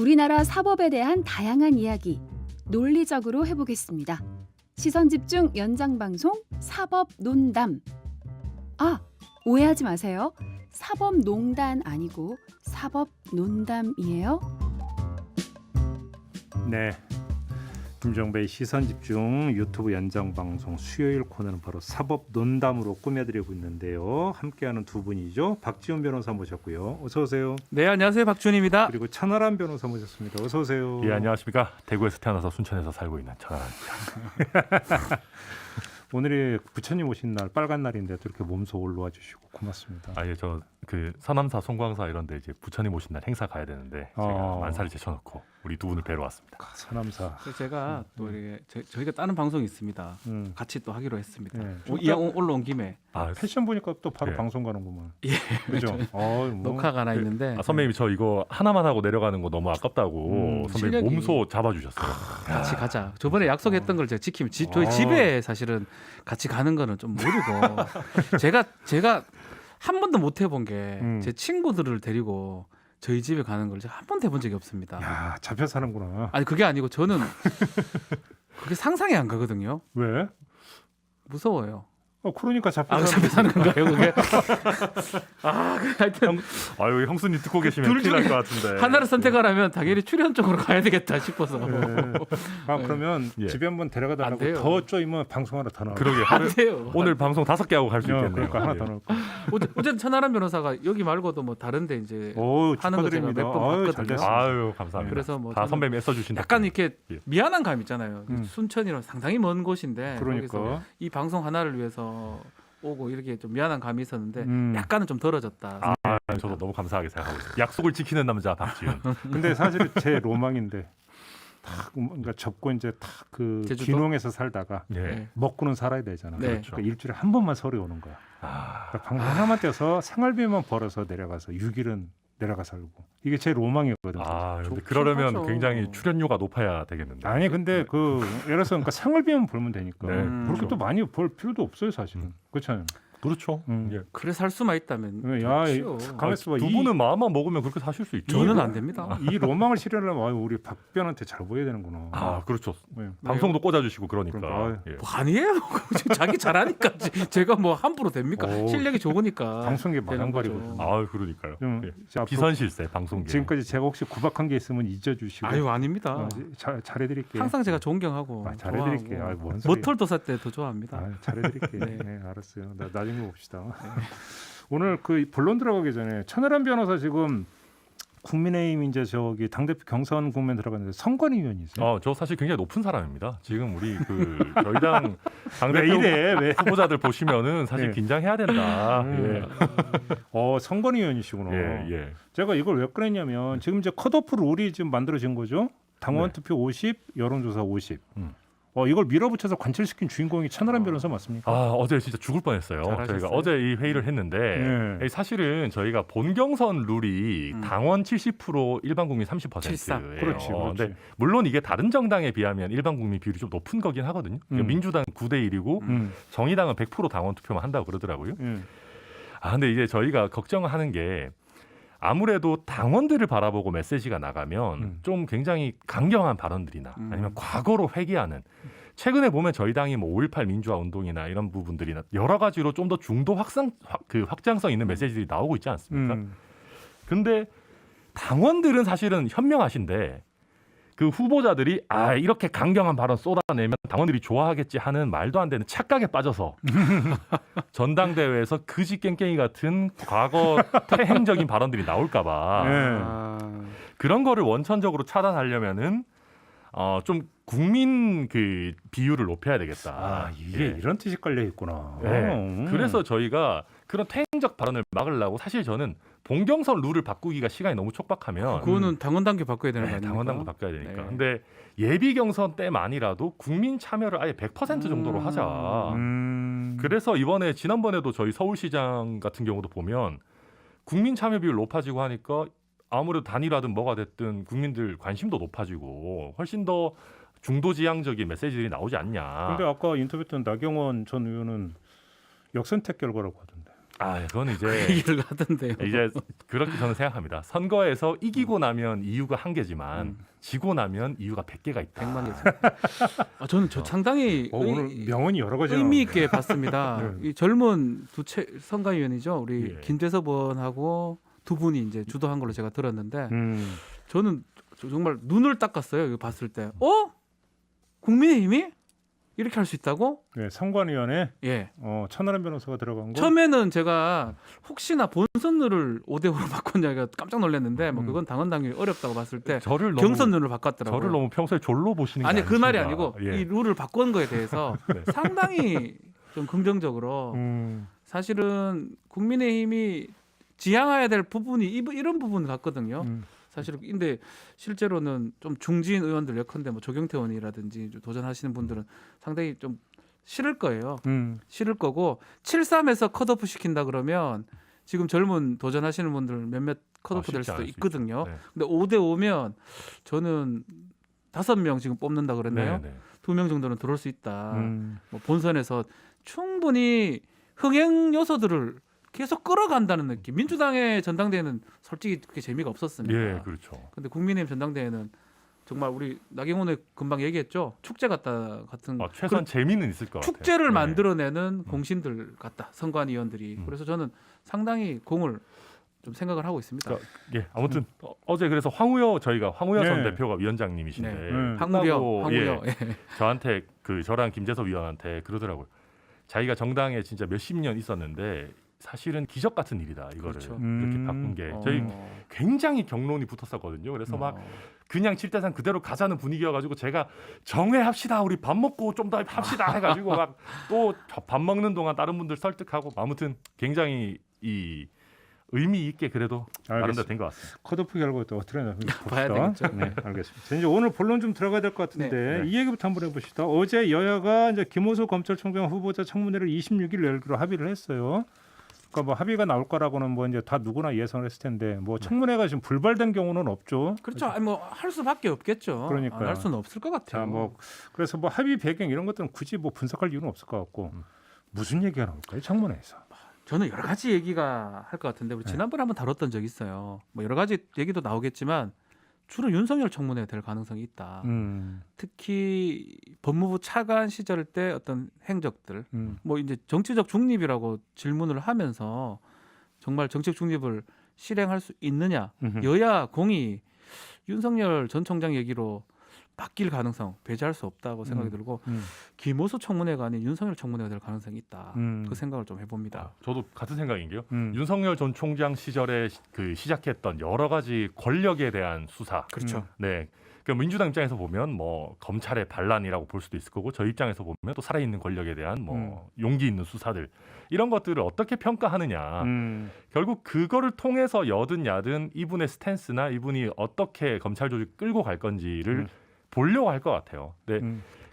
우리나라 사법에 대한 다양한 이야기 논리적으로 해보겠습니다. 시선집중 연장방송 사법논담. 오해하지 마세요. 사법농단 아니고 사법논담이에요. 네, 김종배의 시선집중 유튜브 연장방송 수요일 코너는 바로 사법논담으로 꾸며드리고 있는데요. 함께하는 두 분이죠. 박지훈 변호사 모셨고요. 어서 오세요. 네, 안녕하세요. 박준입니다. 그리고 천하람 변호사 모셨습니다. 어서 오세요. 예, 안녕하십니까. 대구에서 태어나서 순천에서 살고 있는 천하람입니다. 오늘이 부처님 오신 날 빨간 날인데 또 이렇게 몸소 올라와 주시고 고맙습니다. 예, 저 그 서남사, 송광사 이런데 이제 부처님 오신 날 행사 가야 되는데 제가 만사를 제쳐놓고 우리 두 분을 뵈러 왔습니다. 서남사. 그래서 제가 또 이렇게 저희가 다른 방송이 있습니다. 같이 또 하기로 했습니다. 네. 이왕 올라온 김에 패션 보니까 또 바로 예. 방송 가는구만. 예, 그죠? 녹화가 하나 있는데 선배님이 저 이거 하나만 하고 내려가는 거 너무 아깝다고 선배님 실력이- 몸소 잡아주셨어요. 같이 가자. 저번에 약속했던 걸 제가 지키면 저희 집에 사실은 같이 가는 거는 좀 무리고 제가 한 번도 못 해본 게 제 친구들을 데리고 저희 집에 가는 걸 제가 한 번도 해본 적이 없습니다. 야, 잡혀 사는구나. 아니 그게 아니고 저는 그게 상상이 안 가거든요. 왜? 무서워요. 그러니까 잡혀 잡혀 사는 건가요, 그게? 하여튼 아유, 형수님 듣고 계시면 둘 큰일 날 중에 것 같은데. 하나를 선택하라면 당연히 출연 쪽으로 가야 되겠다 싶어서. 네. 그러면 예. 집에 한번 데려가 안 달라고 돼요. 더 쪼이면 방송 하나 더 나와. 그러게 안 돼요. 오늘 방송 5개 하고 갈 수 있겠네요. 그러니까 하나 예. 더 넣을 거. 어쨌든 천하람 변호사가 여기 말고도 뭐 다른데 이제 오, 하는 거 제가 축하드립니다. 몇번 아유, 봤거든요. 잘 됐습니다. 아유, 감사합니다. 그래서 뭐 다 저는 선배님이 애써주신 약간 덕분에. 이렇게 예. 미안한 감 있잖아요. 음. 순천이랑 상당히 먼 곳인데 거기서 그러니까. 이 방송 하나를 위해서 오고 이렇게 좀 미안한 감이 있었는데 음. 약간은 좀 덜어졌다. 저도 너무 감사하게 생각하고 있습니다. 약속을 지키는 남자 박지훈. 근데 사실 제 로망인데 딱 뭔가 접고 이제 탁그 제주도? 귀농에서 살다가 예. 네. 먹고는 살아야 되잖아. 네. 그러니까 일주일에 한 번만 서울에 오는 거야. 그러니까 방송 하나만 떼서 생활비만 벌어서 내려가서 6일은 내려가 살고. 이게 제 로망이거든요. 근데 좋긴 그러려면 하죠. 굉장히 출연료가 높아야 되겠는데. 아니 근데 예를 들어서 그러니까 생활비만 벌면 되니까 네, 그렇게 그렇죠. 또 많이 벌 필요도 없어요 사실은. 그렇잖아요. 그렇죠. 예. 그래 살 수만 있다면 야, 좋지요. 가만있어 봐. 두 분은 마음만 먹으면 그렇게 사실 수 있죠. 저는 안 됩니다. 이 로망을 실현하려면 우리 박변한테 잘 보여야 되는구나. 그렇죠. 네. 방송도 꽂아주시고 그러니까. 그러니까, 예. 뭐 아니에요. 자기 잘하니까 제가 뭐 함부로 됩니까? 오. 실력이 좋으니까. 방송계 되는 거죠. 마당발이거든요. 그러니까요. 좀 예. 앞으로 비선실세 방송계. 지금까지 제가 혹시 구박한 게 있으면 잊어주시고 아유 아닙니다. 잘해드릴게요. 항상 제가 존경하고 잘해드릴게요. 좋아하고. 뭔 소리야. 머털도사 때 더 좋아합니다. 잘해드릴게요. 네. 네, 알았어요. 나중에 봅시다. 오늘 그 본론 들어가기 전에 천하람 변호사 지금 국민의힘 이제 저기 당대표 경선 국면 들어갔는데 선관위 의원이세요? 저 사실 굉장히 높은 사람입니다. 지금 우리 저희 당 왜 당대표 이래? 왜? 후보자들 보시면은 사실 네. 긴장해야 된다. 선관위 의원이시구나. 예. 제가 이걸 왜 꺼냈냐면 지금 이제 컷오프 룰이 지금 만들어진 거죠. 당원 네. 투표 50, 여론조사 50. 음. 이걸 밀어붙여서 관철시킨 주인공이 천하람 변호사 맞습니까? 어제 진짜 죽을 뻔했어요. 잘하셨어요. 저희가 어제 이 회의를 했는데 네. 사실은 저희가 본경선 룰이 당원 70% 일반 국민 30%예요. 73. 그렇지. 근데 물론 이게 다른 정당에 비하면 일반 국민 비율이 좀 높은 거긴 하거든요. 민주당 9대 1이고 정의당은 100% 당원 투표만 한다고 그러더라고요. 근데 이제 저희가 걱정하는 게 아무래도 당원들을 바라보고 메시지가 나가면 좀 굉장히 강경한 발언들이나 아니면 과거로 회귀하는, 최근에 보면 저희 당이 뭐 5.18 민주화 운동이나 이런 부분들이나 여러 가지로 좀 더 중도 확장성 있는 메시지들이 나오고 있지 않습니까? 근데 당원들은 사실은 현명하신데 그 후보자들이 이렇게 강경한 발언 쏟아내면 당원들이 좋아하겠지 하는 말도 안 되는 착각에 빠져서 전당대회에서 그지 깽깽이 같은 과거 퇴행적인 발언들이 나올까 봐 그런 거를 원천적으로 차단하려면은 좀 국민 그 비율을 높여야 되겠다. 이게 이런 뜻이 깔려 있구나. 그래서 저희가 그런 퇴행적 발언을 막으려고, 사실 저는 본경선 룰을 바꾸기가 시간이 너무 촉박하면 그거는 당원 단계 바꿔야 되는 거 아닙니까? 당원 당규 바꿔야 되니까. 네. 근데 예비 경선 때만이라도 국민 참여를 아예 100% 정도로 하자. 그래서 지난번에도 저희 서울시장 같은 경우도 보면 국민 참여 비율 높아지고 하니까 아무래도 단일화든 뭐가 됐든 국민들 관심도 높아지고 훨씬 더 중도지향적인 메시지들이 나오지 않냐. 근데 아까 인터뷰했던 나경원 전 의원은 역선택 결과라고 하던데. 그건 이제 얘기를 하던데요. 이제 그렇게 저는 생각합니다. 선거에서 이기고 나면 이유가 한 개지만 지고 나면 이유가 100개가 있다. 100만 개. 저는 저 상당히 오늘 명언이 여러 가지 의미 있게 봤습니다. 네. 이 젊은 선관위원이죠. 우리 예. 김재섭 의원하고 두 분이 이제 주도한 걸로 제가 들었는데 저는 정말 눈을 닦았어요. 이거 봤을 때. 국민의힘이 이렇게 할 수 있다고? 네, 선관위원회 예. 천하람 변호사가 들어간 거. 처음에는 제가 혹시나 본선룰을 5대5로 바꿨냐가 깜짝 놀랐는데 뭐 그건 당헌당규 어렵다고 봤을 때 저를 너무 경선룰을 바꿨더라고요. 저를 너무 평소에 졸로 보시는 게 아니 그 말이 아니신가. 아니고 예. 이 룰을 바꾼 거에 대해서 네. 상당히 좀 긍정적으로 사실은 국민의힘이 지향해야 될 부분이 이런 부분 같거든요. 사실 근데 실제로는 좀 중진 의원들 예컨대 뭐 조경태 의원이라든지 도전하시는 분들은 상당히 좀 싫을 거예요. 싫을 거고 7.3에서 컷오프 시킨다 그러면 지금 젊은 도전하시는 분들 몇몇 컷오프 될 쉽지 수도 않을 수 있거든요. 있죠. 네. 근데 5대5면 저는 5명 지금 뽑는다 그랬나요? 네, 네. 2명 정도는 들어올 수 있다. 음. 뭐 본선에서 충분히 흥행 요소들을 계속 끌어간다는 느낌. 민주당의 전당대회는 솔직히 그렇게 재미가 없었습니다. 예, 그렇죠. 근데 국민의힘 전당대회는 정말 우리 나경원에 금방 얘기했죠. 축제 같은 최소한 재미는 있을 것 같아요. 축제를 네. 만들어내는 공신들 같다. 선관위원들이. 음. 그래서 저는 상당히 공을 좀 생각을 하고 있습니다. 그러니까, 아무튼 어제 그래서 황우여 전 네. 대표가 위원장님이신데 황우여. 예. 저한테 저랑 김재섭 위원한테 그러더라고요. 자기가 정당에 진짜 몇십 년 있었는데 사실은 기적 같은 일이다. 이거를 그렇죠. 이렇게 바꾼 게 저희 굉장히 경론이 붙었었거든요. 그래서 막 그냥 7대3 그대로 가자는 분위기여가지고 제가 정회합시다. 우리 밥 먹고 좀 더 합시다 해가지고 막 또 밥 먹는 동안 다른 분들 설득하고 아무튼 굉장히 이 의미 있게 그래도 나름대로 된 것 같습니다. 컷오프 결과 또 어떻게 되나 봐야 봅시다. 되겠죠. 네, 알겠습니다. 자, 이제 오늘 본론 좀 들어가야 될 것 같은데 네. 이 얘기부터 한번 해봅시다. 어제 여야가 이제 김호수 검찰총장 후보자 청문회를 26일 열기로 합의를 했어요. 그러니까 뭐 합의가 나올 거라고는 뭐 이제 다 누구나 예상을 했을 텐데 뭐 청문회가 지금 불발된 경우는 없죠. 그렇죠. 아니 뭐 할 수밖에 없겠죠. 그러니까요. 할 수는 없을 것 같아요. 자, 뭐 그래서 뭐 합의 배경 이런 것들은 굳이 뭐 분석할 이유는 없을 것 같고 무슨 얘기가 나올까요? 청문회에서. 저는 여러 가지 얘기가 할 것 같은데 우리 지난번에 한번 다뤘던 적이 있어요. 뭐 여러 가지 얘기도 나오겠지만 주로 윤석열 청문회 될 가능성이 있다. 특히 법무부 차관 시절 때 어떤 행적들, 뭐 이제 정치적 중립이라고 질문을 하면서 정말 정치적 중립을 실행할 수 있느냐, 여야 공이 윤석열 전 총장 얘기로 바뀔 가능성 배제할 수 없다고 생각이 들고 김호수 청문회가 아닌 윤석열 청문회가 될 가능성이 있다. 그 생각을 좀 해봅니다. 저도 같은 생각인 게요. 윤석열 전 총장 시절에 시작했던 여러 가지 권력에 대한 수사. 그렇죠. 네. 그러니까 민주당 입장에서 보면 뭐 검찰의 반란이라고 볼 수도 있을 거고 저희 입장에서 보면 또 살아있는 권력에 대한 뭐 용기 있는 수사들 이런 것들을 어떻게 평가하느냐. 결국 그거를 통해서 여든 야든 이분의 스탠스나 이분이 어떻게 검찰 조직 끌고 갈 건지를 보려고 할 것 같아요. 네.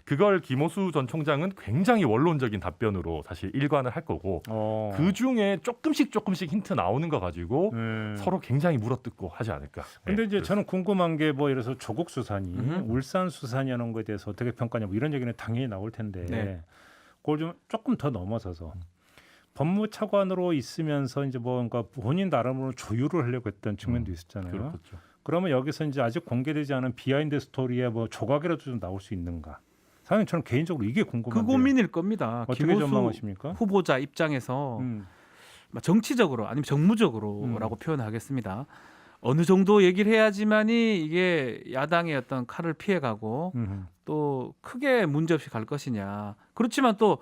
그걸 김호수 전 총장은 굉장히 원론적인 답변으로 사실 일관을 할 거고 그 중에 조금씩 힌트 나오는 거 가지고 서로 굉장히 물어뜯고 하지 않을까. 근데 네, 이제 저는 궁금한 게 뭐 이래서 조국 수사니 울산 수사냐는 거에 대해서 어떻게 평가냐 뭐 이런 얘기는 당연히 나올 텐데 네. 그걸 좀 조금 더 넘어서서 법무차관으로 있으면서 이제 뭐 그러니까 본인 나름으로 조율을 하려고 했던 측면도 있었잖아요. 그렇죠. 그러면 여기서 이제 아직 공개되지 않은 비하인드 스토리에 뭐 조각이라도 좀 나올 수 있는가? 사실 저는 개인적으로 이게 궁금한데 그 고민일 겁니다. 어떻게 김호수 전망하십니까? 후보자 입장에서 정치적으로 아니면 정무적으로라고 표현하겠습니다. 어느 정도 얘기를 해야지만이 이게 야당의 어떤 칼을 피해가고 또 크게 문제없이 갈 것이냐. 그렇지만 또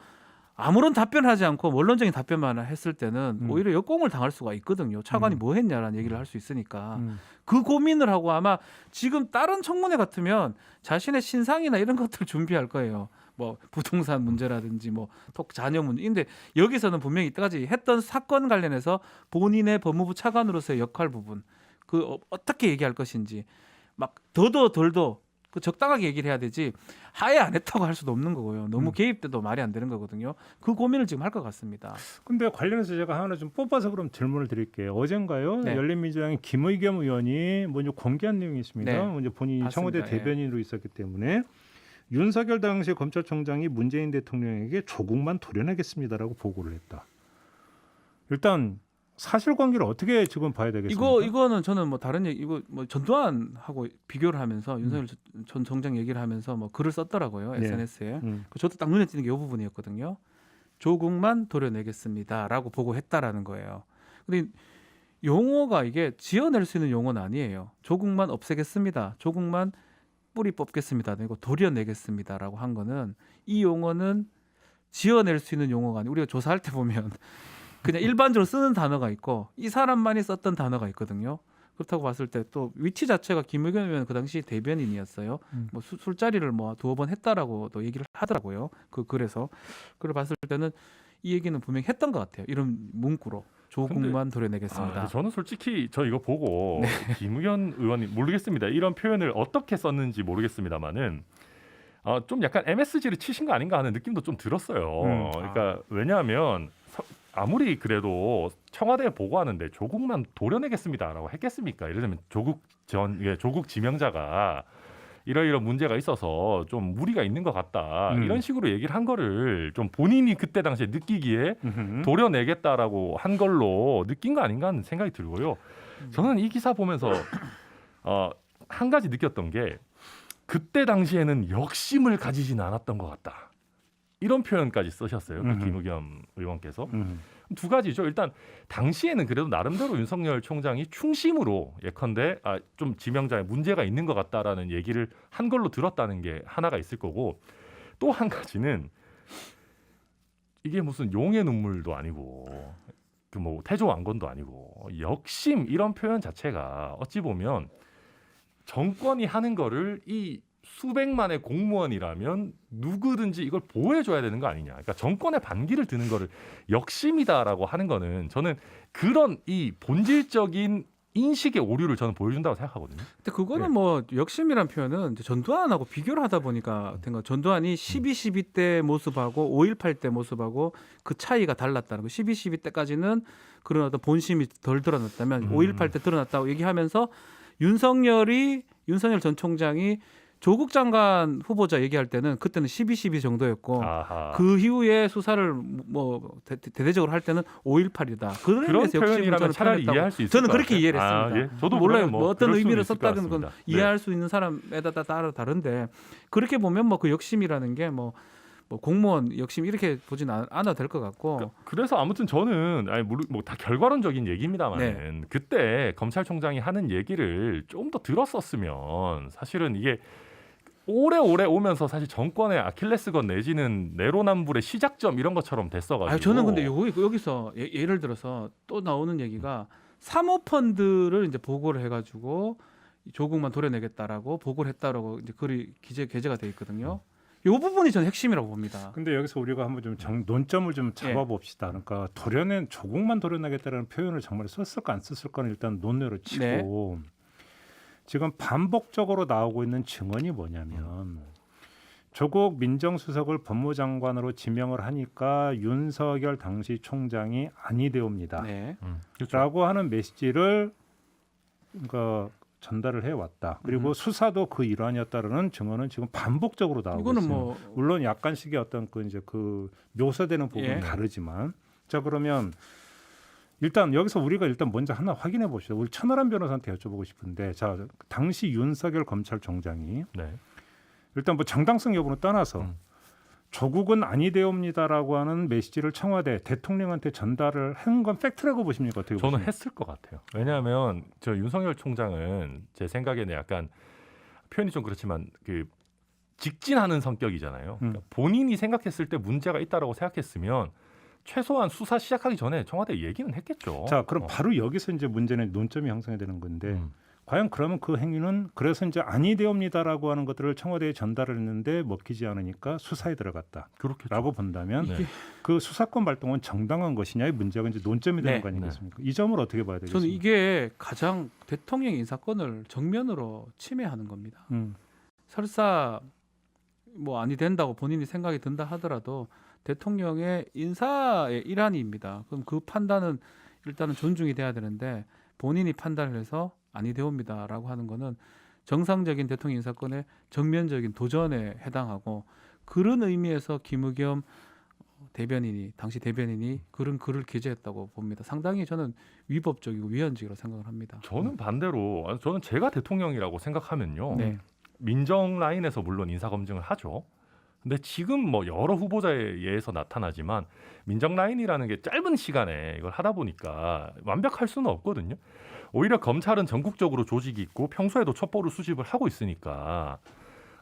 아무런 답변하지 않고 원론적인 답변만 했을 때는 오히려 역공을 당할 수가 있거든요. 차관이 뭐 했냐라는 얘기를 할 수 있으니까. 그 고민을 하고 아마 지금 다른 청문회 같으면 자신의 신상이나 이런 것들을 준비할 거예요. 뭐 부동산 문제라든지 뭐 자녀 문제. 근데 여기서는 분명히 이때까지 했던 사건 관련해서 본인의 법무부 차관으로서의 역할 부분 어떻게 얘기할 것인지 막 더도 덜도 적당하게 얘기를 해야 되지 아예 안 했다고 할 수도 없는 거고요. 너무 개입돼도 말이 안 되는 거거든요. 그 고민을 지금 할 것 같습니다. 근데 관련해서 제가 하나 좀 뽑아서 그럼 질문을 드릴게요. 어젠가요? 네. 열린민주당의 김의겸 의원이 먼저 공개한 내용이 있습니다. 네. 먼저 본인이 봤습니다. 청와대 대변인으로 있었기 때문에 윤석열 당시 검찰총장이 문재인 대통령에게 조국만 도려내겠습니다라고 보고를 했다. 일단 사실관계를 어떻게 지금 봐야 되겠습니까? 이거는 저는 뭐 다른 얘기 이거 뭐 전두환하고 비교를 하면서 윤석열 전 정장 얘기를 하면서 뭐 글을 썼더라고요 네. SNS에. 음. 저도 딱 눈에 띄는 게 이 부분이었거든요. 조국만 도려내겠습니다라고 보고했다라는 거예요. 근데 용어가 이게 지어낼 수 있는 용어는 아니에요. 조국만 없애겠습니다. 조국만 뿌리 뽑겠습니다. 그리고 도려내겠습니다라고 한 거는 이 용어는 지어낼 수 있는 용어가 아니고 우리가 조사할 때 보면 그냥 일반적으로 쓰는 단어가 있고 이 사람만이 썼던 단어가 있거든요. 그렇다고 봤을 때 또 위치 자체가 김의겸 의원 그 당시 대변인이었어요. 뭐 술자리를 뭐 두어 번 했다라고 또 얘기를 하더라고요. 그래서 그걸 봤을 때는 이 얘기는 분명히 했던 것 같아요. 이런 문구로 조국만 도려내겠습니다. 저는 솔직히 저 이거 보고 네. 김의겸 의원이 모르겠습니다. 이런 표현을 어떻게 썼는지 모르겠습니다만은 좀 약간 MSG를 치신 거 아닌가 하는 느낌도 좀 들었어요. 그러니까 왜냐하면 아무리 그래도 청와대에 보고하는데 조국만 도려내겠습니다라고 했겠습니까? 예를 들면 조국 지명자가 이러이러 문제가 있어서 좀 무리가 있는 것 같다. 이런 식으로 얘기를 한 거를 좀 본인이 그때 당시에 느끼기에 도려내겠다라고 한 걸로 느낀 거 아닌가 하는 생각이 들고요. 저는 이 기사 보면서 한 가지 느꼈던 게 그때 당시에는 욕심을 가지진 않았던 것 같다. 이런 표현까지 쓰셨어요. 그 김의겸 의원께서. 두 가지죠. 일단 당시에는 그래도 나름대로 윤석열 총장이 충심으로 예컨대 좀 지명자에 문제가 있는 것 같다라는 얘기를 한 걸로 들었다는 게 하나가 있을 거고 또 한 가지는 이게 무슨 용의 눈물도 아니고 그 뭐 태조왕건도 아니고 역심 이런 표현 자체가 어찌 보면 정권이 하는 거를 이 수백만의 공무원이라면 누구든지 이걸 보호해줘야 되는 거 아니냐. 그러니까 정권의 반기를 드는 거를 역심이다라고 하는 거는 저는 그런 이 본질적인 인식의 오류를 저는 보여준다고 생각하거든요. 근데 그거는 네. 뭐 역심이란 표현은 이제 전두환하고 비교를 하다 보니까 된 거. 전두환이 12.12 때 모습하고 5.18 때 모습하고 그 차이가 달랐다는 거. 12.12 때까지는 그런 어떤 본심이 덜 드러났다면 5.18 때 드러났다고 얘기하면서 윤석열 전 총장이 조국 장관 후보자 얘기할 때는 그때는 12.12 정도였고 아하. 그 이후에 수사를 뭐 대대적으로 할 때는 5.18이다. 그런 표현이라면 차라리 이해할 수 있을 저는 것 그렇게 같아요. 이해를 했습니다. 예. 저도 몰라요. 뭐 뭐 어떤 그럴 수는 의미를 있을 것 썼다는 건 같습니다. 이해할 수 있는 사람에 따라 다른데 그렇게 보면 뭐 그 욕심이라는 게 뭐 공무원 욕심 이렇게 보진 않아도 될 것 같고. 그래서 아무튼 저는 뭐 다 결과론적인 얘기입니다만 네. 그때 검찰총장이 하는 얘기를 좀 더 들었었으면 사실은 이게 오래오래 오면서 사실 정권의 아킬레스건 내지는 내로남불의 시작점 이런 것처럼 됐어가지고. 저는 근데 여기서 예를 들어서 또 나오는 얘기가 사모펀드를 이제 보고를 해가지고 조국만 도려내겠다라고 보고를 했다라고 이제 글이 게재가 돼 있거든요. 이 부분이 저는 핵심이라고 봅니다. 근데 여기서 우리가 한번 좀 논점을 좀 잡아봅시다. 그러니까 조국만 도려내겠다라는 표현을 정말 썼을까 안 썼을까는 일단 논외로 치고 지금 반복적으로 나오고 있는 증언이 뭐냐면 조국 민정수석을 법무장관으로 지명을 하니까 윤석열 당시 총장이 아니 되옵니다. 네. 그렇죠. 라고 하는 메시지를 그러니까 전달을 해왔다. 그리고 수사도 그 일환이었다라는 증언은 지금 반복적으로 나오고 이거는 있어요. 뭐 물론 약간씩의 어떤 그 묘사되는 부분은 다르지만 자 그러면 일단 여기서 우리가 일단 먼저 하나 확인해 보시죠. 우리 천하람 변호사한테 여쭤보고 싶은데 자 당시 윤석열 검찰총장이 네. 일단 뭐 정당성 여부는 떠나서 조국은 아니 되옵니다라고 하는 메시지를 청와대 대통령한테 전달을 한 건 팩트라고 보십니까? 어떻게 저는 보십니까? 했을 것 같아요. 왜냐하면 저 윤석열 총장은 제 생각에는 약간 표현이 좀 그렇지만 그 직진하는 성격이잖아요. 그러니까 본인이 생각했을 때 문제가 있다라고 생각했으면 최소한 수사 시작하기 전에 청와대 얘기는 했겠죠. 자, 그럼 바로 여기서 이제 문제는 논점이 형성이 되는 건데 과연 그러면 그 행위는 그래서 이제 아니 되옵니다라고 하는 것들을 청와대에 전달을 했는데 먹히지 않으니까 수사에 들어갔다라고 그렇겠죠. 본다면 네. 그 수사권 발동은 정당한 것이냐의 문제가 이제 논점이 되는 거 아니겠습니까? 이 점을 어떻게 봐야 되겠습니까? 저는 이게 가장 대통령 인사권을 정면으로 침해하는 겁니다. 설사 뭐 아니 된다고 본인이 생각이 든다 하더라도 대통령의 인사의 일환입니다. 그럼 그 판단은 일단은 존중이 돼야 되는데 본인이 판단을 해서 아니 되옵니다라고 하는 거는 정상적인 대통령 인사권의 정면적인 도전에 해당하고 그런 의미에서 김의겸 대변인이 당시 대변인이 그런 글을 게재했다고 봅니다. 상당히 저는 위법적이고 위헌적이라고 생각을 합니다. 저는 반대로 저는 제가 대통령이라고 생각하면요. 네. 민정 라인에서 물론 인사 검증을 하죠. 근데 지금 뭐 여러 후보자에 의해서 나타나지만 민정 라인이라는 게 짧은 시간에 이걸 하다 보니까 완벽할 수는 없거든요. 오히려 검찰은 전국적으로 조직이 있고 평소에도 첩보를 수집을 하고 있으니까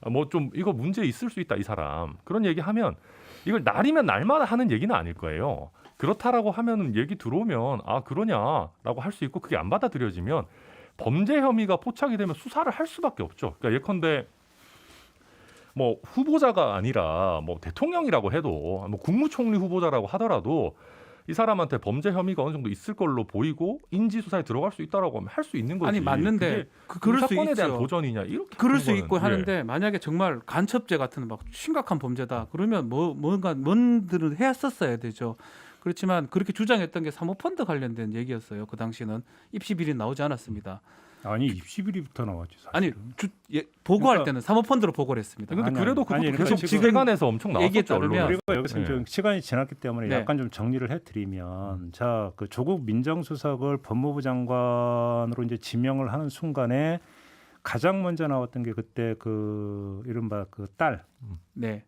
뭐 좀 이거 문제 있을 수 있다 이 사람 그런 얘기하면 이걸 날이면 날마다 하는 얘기는 아닐 거예요. 그렇다라고 하면은 얘기 들어오면 아 그러냐라고 할 수 있고 그게 안 받아들여지면 범죄 혐의가 포착이 되면 수사를 할 수밖에 없죠. 그러니까 예컨대 뭐 후보자가 아니라 뭐 대통령이라고 해도 뭐 국무총리 후보자라고 하더라도 이 사람한테 범죄 혐의가 어느 정도 있을 걸로 보이고 인지 수사에 들어갈 수 있다라고 하면 할 수 있는 거지. 아니 맞는데 그럴 그럴 수 사건에 대한 있죠. 도전이냐 이렇게 그럴 하는 수 거는, 있고 예. 하는데 만약에 정말 간첩죄 같은 막 심각한 범죄다 그러면 뭔들은 했었어야 되죠. 그렇지만 그렇게 주장했던 게 사모펀드 관련된 얘기였어요. 그 당시는 입시 비리 나오지 않았습니다. 아니 입시 비리부터 나왔지. 사실은. 아니 보고할 그러니까- 때는 사모펀드로 보고를 했습니다. 근데 아니, 그래도 아니, 그것도 아니, 계속 그러니까 지금간에서 엄청 얘기에 나왔었죠. 따르면 언론에. 우리가 여기서 네. 좀 시간이 지났기 때문에 네. 약간 좀 정리를 해드리면 자 그 조국 민정수석을 법무부 장관으로 이제 지명을 하는 순간에 가장 먼저 나왔던 게 그때 그 이른바 그 딸 네.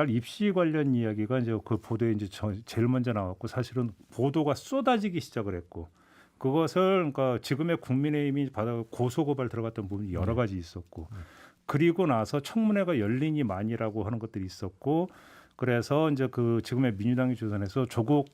입시 관련 이야기가 이제 그 보도에 이제 제일 먼저 나왔고 사실은 보도가 쏟아지기 시작을 했고 그것을 그러니까 지금의 국민의힘이 받아 고소고발 들어갔던 부분이 여러 가지 있었고 그리고 나서 청문회가 열리니만이라고 하는 것들이 있었고 그래서 이제 그 지금의 민주당이 주선해서 조국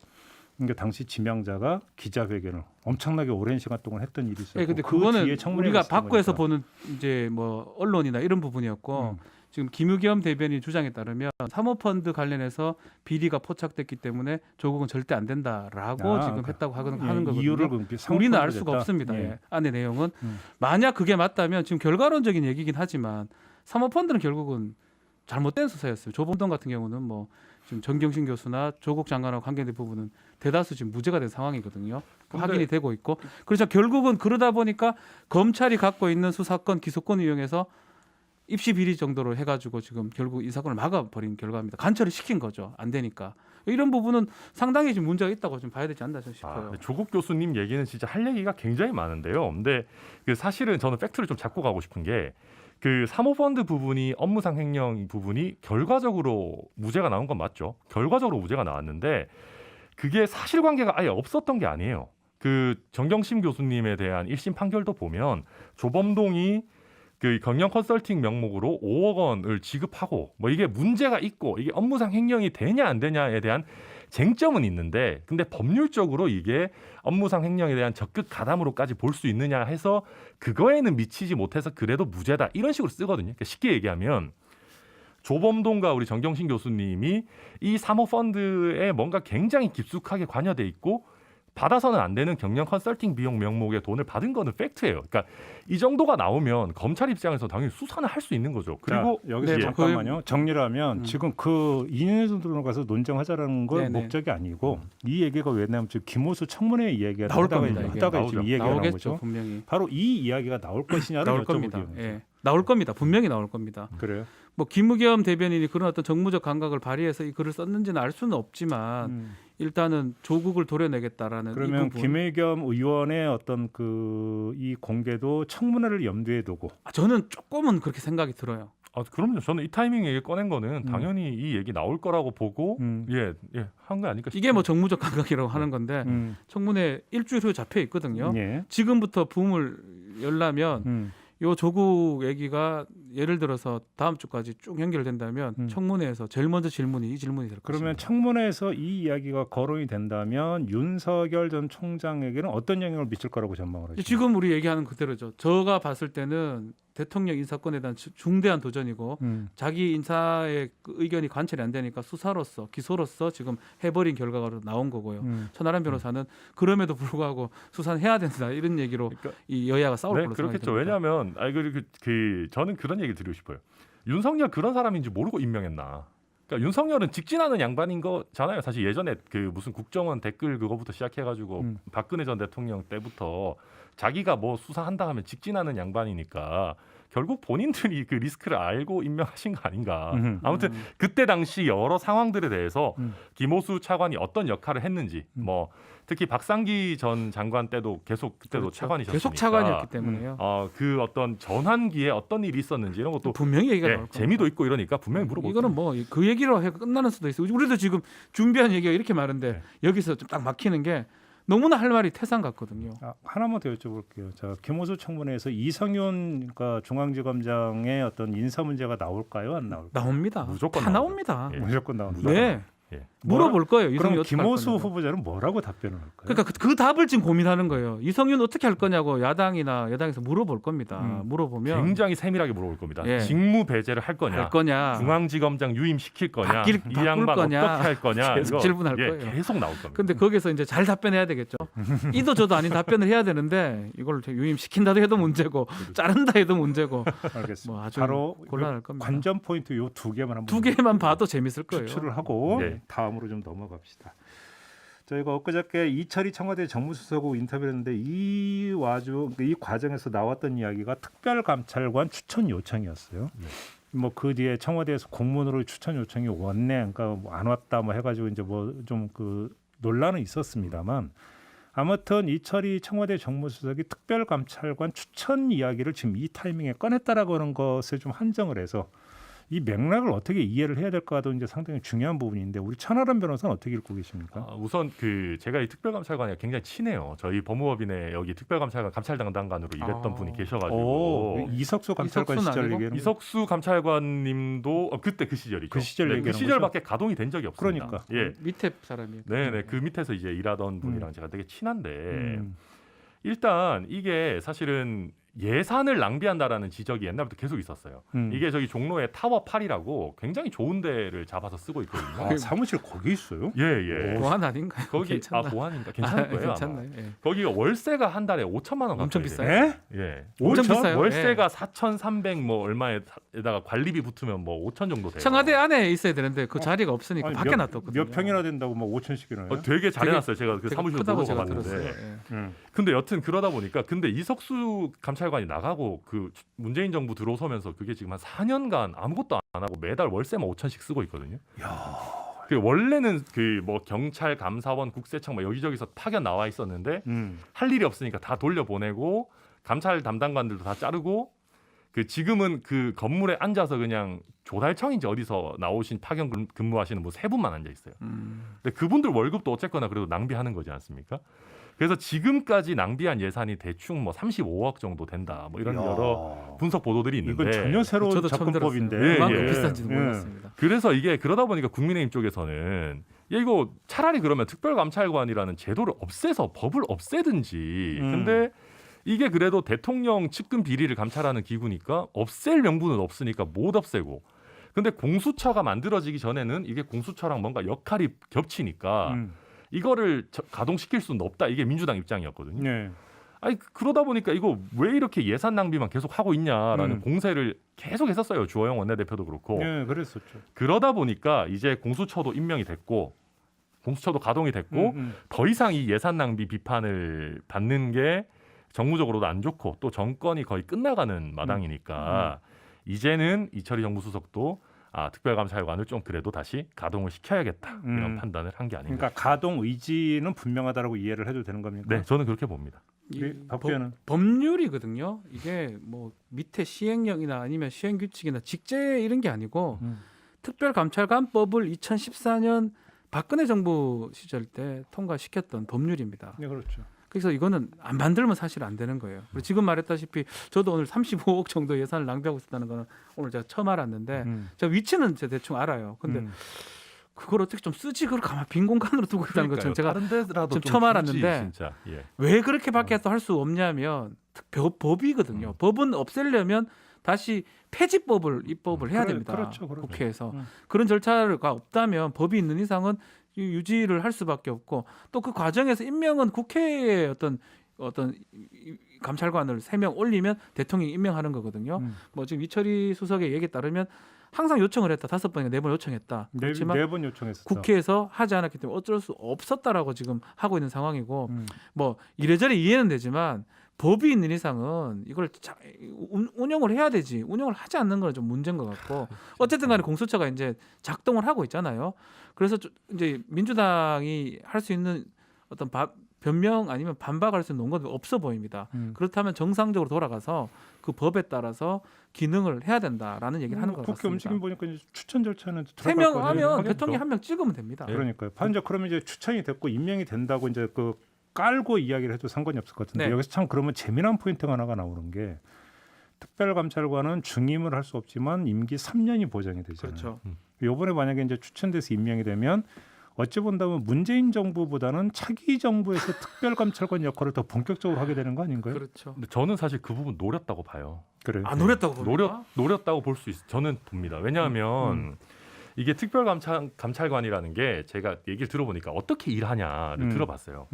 그러니까 당시 지명자가 기자회견을 엄청나게 오랜 시간 동안 했던 일이 있었고 네, 근데 그 그거는 뒤에 청문회가 우리가 있었던 밖에서 거니까. 보는 이제 뭐 언론이나 이런 부분이었고 지금 김의겸 대변인 주장에 따르면 사모펀드 관련해서 비리가 포착됐기 때문에 조국은 절대 안 된다라고 지금 했다고 하는 거거든요. 이유를 우리는 알 수가 됐다. 없습니다. 예. 예. 안에 내용은 음. 만약 그게 맞다면 지금 결과론적인 얘기긴 하지만 사모펀드는 결국은 잘못된 수사였어요. 조범동 같은 경우는 뭐 지금 정경심 교수나 조국 장관하고 관계된 부분은 대다수 지금 무죄가 된 상황이거든요. 확인이 되고 있고 그래서 결국은 그러다 보니까 검찰이 갖고 있는 수사권 기소권을 이용해서 입시 비리 정도로 해가지고 지금 결국 이 사건을 막아버린 결과입니다. 간처를 시킨 거죠. 안 되니까. 이런 부분은 상당히 지금 문제가 있다고 좀 봐야 되지 않나 싶어요. 조국 교수님 얘기는 진짜 할 얘기가 굉장히 많은데요. 근데 그 사실은 저는 팩트를 좀 잡고 가고 싶은 게 그 사모펀드 부분이 업무상 횡령 부분이 결과적으로 무죄가 나온 건 맞죠. 결과적으로 무죄가 나왔는데 그게 사실관계가 아예 없었던 게 아니에요. 그 정경심 교수님에 대한 1심 판결도 보면 조범동이 그 경영 컨설팅 명목으로 5억 원을 지급하고 뭐 이게 문제가 있고 이게 업무상 횡령이 되냐 안 되냐에 대한 쟁점은 있는데 근데 법률적으로 이게 업무상 횡령에 대한 적극 가담으로까지 볼 수 있느냐 해서 그거에는 미치지 못해서 그래도 무죄다 이런 식으로 쓰거든요. 그러니까 쉽게 얘기하면 조범동과 우리 정경심 교수님이 이 사모펀드에 뭔가 굉장히 깊숙하게 관여돼 있고 받아서는 안 되는 경영 컨설팅 비용 명목의 돈을 받은 거는 팩트예요. 그러니까 이 정도가 나오면 검찰 입장에서 당연히 수사는 할 수 있는 거죠. 그리고 자, 여기서 네, 잠깐만요. 정리를 하면 지금 그 인연으로 가서 논쟁하자라는 건 네네. 목적이 아니고 이 얘기가 왜냐하면 지금 김호수 청문회 이야기가 나올 하다가 겁니다, 이게. 하다가 지금 이 얘기가 나온 나오겠죠, 거죠. 분명히. 바로 이 이야기가 나올 것이냐를 나올 여쭤보기 겁니다. 위해서. 예. 나올 겁니다. 분명히 나올 겁니다. 그래요. 뭐 김의겸 대변인이 그런 어떤 정무적 감각을 발휘해서 이 글을 썼는지는 알 수는 없지만 일단은 조국을 도려내겠다라는 이 그러면 부분. 김의겸 의원의 어떤 그 이 공개도 청문회를 염두에 두고 저는 조금은 그렇게 생각이 들어요. 그럼요. 저는 이 타이밍에 얘기 꺼낸 거는 당연히 이 얘기 나올 거라고 보고 한 거 아닐까 싶어요. 이게 뭐 정무적 감각이라고 하는 건데 청문회 일주일 후에 잡혀 있거든요. 예. 지금부터 붐을 열려면 요 조국 얘기가 예를 들어서 다음 주까지 쭉 연결된다면 청문회에서 제일 먼저 질문이 이 질문이 될 그러면 것입니다. 청문회에서 이 이야기가 거론이 된다면 윤석열 전 총장에게는 어떤 영향을 미칠 거라고 전망을 하시죠? 지금 우리 얘기하는 그대로죠. 제가 봤을 때는 대통령 인사권에 대한 중대한 도전이고 자기 인사의 그 의견이 관철이 안 되니까 수사로서 기소로서 지금 해버린 결과가 나온 거고요. 천하람 변호사는 그럼에도 불구하고 수사는 해야 된다 이런 얘기로 그러니까, 이 여야가 싸울 걸로 생각이 그렇겠죠. 됩니다. 왜냐하면 저는 그런 얘기 드리고 싶어요. 윤석열 그런 사람인지 모르고 임명했나? 그러니까 윤석열은 직진하는 양반인 거잖아요. 사실 예전에 그 무슨 국정원 댓글 그거부터 시작해가지고 박근혜 전 대통령 때부터 자기가 뭐 수사한다 하면 직진하는 양반이니까 결국 본인들이 그 리스크를 알고 임명하신 거 아닌가. 아무튼 그때 당시 여러 상황들에 대해서 김호수 차관이 어떤 역할을 했는지 뭐 특히 박상기 전 장관 때도 계속 그때도 그렇죠. 차관이셨으니까 계속 차관이었기 때문에요. 그 어떤 전환기에 어떤 일이 있었는지 이런 것도 분명히 얘기가 나올 겁니다. 재미도 있고 이러니까 분명히 물어볼 이거는 뭐 그 얘기로 해 끝나는 수도 있어요. 우리도 지금 준비한 얘기가 이렇게 많은데 여기서 좀 딱 막히는 게 너무나 할 말이 태산 같거든요. 하나만 더 여쭤볼게요. 자, 김호수 청문회에서 이성윤 그러니까 중앙지검장의 어떤 인사 문제가 나올까요, 안 나올까요? 나옵니다. 무조건 다 나옵니다. 나옵니다. 예. 무조건 나온다. 네. 예. 물어볼 거예요. 그럼 이성윤 어떻게 할 김호수 거냐고. 후보자는 뭐라고 답변을 할까요? 그러니까 그 답을 지금 고민하는 거예요. 이성윤 어떻게 할 거냐고 야당이나 여당에서 물어볼 겁니다. 물어보면 굉장히 세밀하게 물어볼 겁니다. 예. 직무 배제를 할 거냐, 할 거냐, 중앙지검장 유임시킬 거냐, 바뀔 이 양반 거냐. 어떻게 할 거냐, 계속 이거, 질문할 거예요. 계속 나올 겁니다. 근데 거기서 이제 잘 답변해야 되겠죠. 이도 저도 아닌 답변을 해야 되는데 이걸 유임시킨다도 해도 문제고 자른다 해도 문제고 알겠습니다. 뭐 아주 바로 곤란할 겁니다. 관전 포인트 요 두 개만 한번 두 개만 봐도 재밌을 거예요. 추출을 하고 네. 다음으로 좀 넘어갑시다. 저희가 엊그저께 이철희 청와대 정무수석하고 인터뷰를 했는데 이 과정에서 나왔던 이야기가 특별감찰관 추천 요청이었어요. 뭐 그 뒤에 청와대에서 공문으로 추천 요청이 왔네, 그러니까 뭐 안 왔다 뭐 해가지고 이제 뭐 좀 그 논란은 있었습니다만 아무튼 이철희 청와대 정무수석이 특별감찰관 추천 이야기를 지금 이 타이밍에 꺼냈다라고 하는 것을 좀 한정을 해서 이 맥락을 어떻게 이해를 해야 될까도 이제 상당히 중요한 부분인데 우리 천하람 변호사는 어떻게 읽고 계십니까? 우선 제가 이 특별감찰관이 굉장히 친해요. 저희 법무법인에 여기 특별감찰관 감찰담당관으로 일했던 분이 계셔가지고 이석수 감찰관 이석수는 시절 아니고? 얘기하는 이석수 감찰관님도 그때 그 시절이죠. 그 시절 네, 얘기하는 그 시절밖에 가동이 된 적이 없습니다. 그러니까. 예, 밑에 사람이에요. 네네 그 밑에서 이제 일하던 분이랑 제가 되게 친한데 음. 일단 이게 사실은 예산을 낭비한다라는 지적이 옛날부터 계속 있었어요. 이게 저기 종로에 타워 8이라고 굉장히 좋은 데를 잡아서 쓰고 있거든요. 아, 사무실 거기 있어요? 예. 보안 아닌가요? 거기 괜찮나? 보안인가 괜찮을 거예요. 아마. 괜찮나요? 예. 거기가 월세가 한 달에 5천만 원 엄청 가까이 비싸요. 돼요. 예? 예. 엄청 5천? 비싸요. 월세가 4,300 뭐 얼마에다가 관리비 붙으면 뭐 5천 정도 돼요. 청와대 안에 있어야 되는데 그 자리가 없으니까 아니, 밖에 놔뒀거든요. 몇 평이나 된다고 뭐 5천씩이나요? 되게 잘해놨어요. 제가 그 되게 사무실 크다고 보러 제가 가봤는데. 들었어요. 예. 근데 여튼 그러다 보니까 근데 이석수 감찰관이 나가고 그 문재인 정부 들어서면서 그게 지금 한 4년간 아무것도 안 하고 매달 월세만 5천씩 쓰고 있거든요. 그 원래는 그 뭐 경찰, 감사원, 국세청 뭐 여기저기서 파견 나와 있었는데 할 일이 없으니까 다 돌려보내고 감찰 담당관들도 다 자르고 그 지금은 그 건물에 앉아서 그냥 조달청인지 어디서 나오신 파견 근무하시는 분 세 분만 앉아 있어요. 근데 그분들 월급도 어쨌거나 그래도 낭비하는 거지 않습니까? 그래서 지금까지 낭비한 예산이 대충 뭐 35억 정도 된다. 뭐 이런 여러 분석 보도들이 있는데 이건 전혀 새로운 저도 처음 접근법인데. 들었어요. 얼마나 예. 비싼지도 예. 몰랐습니다. 그래서 이게 그러다 보니까 국민의힘 쪽에서는 야, 이거 차라리 그러면 특별감찰관이라는 제도를 없애서 법을 없애든지. 근데 이게 그래도 대통령 측근 비리를 감찰하는 기구니까 없앨 명분은 없으니까 못 없애고. 근데 공수처가 만들어지기 전에는 이게 공수처랑 뭔가 역할이 겹치니까 이거를 가동시킬 수는 없다. 이게 민주당 입장이었거든요. 네. 아니 그러다 보니까 이거 왜 이렇게 예산 낭비만 계속 하고 있냐라는 공세를 계속 했었어요. 주호영 원내대표도 그렇고. 네, 그랬었죠. 그러다 보니까 이제 공수처도 임명이 됐고 공수처도 가동이 됐고 더 이상 이 예산 낭비 비판을 받는 게 정무적으로도 안 좋고 또 정권이 거의 끝나가는 마당이니까 이제는 이철희 정무수석도 특별감찰관을 좀 그래도 다시 가동을 시켜야겠다 이런 판단을 한 게 아닌가. 그러니까 가동 의지는 분명하다라고 이해를 해도 되는 겁니까? 네, 저는 그렇게 봅니다. 박 의원은 법률이거든요. 이게 뭐 밑에 시행령이나 아니면 시행규칙이나 직제 이런 게 아니고 특별감찰관법을 2014년 박근혜 정부 시절 때 통과시켰던 법률입니다. 네, 그렇죠. 그래서 이거는 안 만들면 사실 안 되는 거예요. 그리고 지금 말했다시피 저도 오늘 35억 정도 예산을 낭비하고 있었다는 거는 오늘 제가 처음 알았는데 제가 위치는 제가 대충 알아요. 근데 그걸 어떻게 좀 쓰지? 그걸 가만 빈 공간으로 두고 있다는 것처럼 제가 다른 데라도 좀 처음 알았는데 진짜. 예. 왜 그렇게밖에 또 할 수 없냐면 법이거든요. 법은 없애려면 다시 폐지법을 입법을 해야 됩니다. 그렇죠. 국회에서 그런 절차가 없다면 법이 있는 이상은 유지를 할 수밖에 없고 또 그 과정에서 임명은 국회의 어떤 감찰관을 3명 올리면 대통령이 임명하는 거거든요. 뭐 지금 이철희 수석의 얘기에 따르면 항상 요청을 했다. 5번인가 4번 요청했다. 그렇지만 4번 요청했어. 국회에서 하지 않았기 때문에 어쩔 수 없었다라고 지금 하고 있는 상황이고 뭐 이래저래 이해는 되지만 법이 있는 이상은 이걸 운영을 해야 되지. 운영을 하지 않는 건 좀 문제인 것 같고 어쨌든 간에 공수처가 이제 작동을 하고 있잖아요. 그래서 이제 민주당이 할 수 있는 어떤 변명 아니면 반박할 수 있는 논거는 없어 보입니다. 그렇다면 정상적으로 돌아가서 그 법에 따라서 기능을 해야 된다라는 얘기를 하는 것 국회 같습니다. 움직임 보니까 이제 추천 절차는 3명 하면 하겠죠. 대통령이 한 명 찍으면 됩니다. 그러니까요. 이제 그러면 이제 추천이 됐고 임명이 된다고 이제 그 깔고 이야기를 해도 상관이 없을 것 같은데 네. 여기서 참 그러면 재미난 포인트가 하나가 나오는 게 특별감찰관은 중임을 할 수 없지만 임기 3년이 보장이 되잖아요. 그렇죠. 이번에 만약에 이제 추천돼서 임명이 되면 어찌 본다면 문재인 정부보다는 차기 정부에서 특별감찰관 역할을 더 본격적으로 하게 되는 거 아닌가요? 그렇죠. 근데 저는 사실 그 부분 노렸다고 봐요. 그래요. 아 노렸다고 봅니까? 노렸다고 볼 수 있어요. 저는 봅니다. 왜냐하면 이게 특별감찰관이라는 게 제가 얘기를 들어보니까 어떻게 일하냐를 들어봤어요.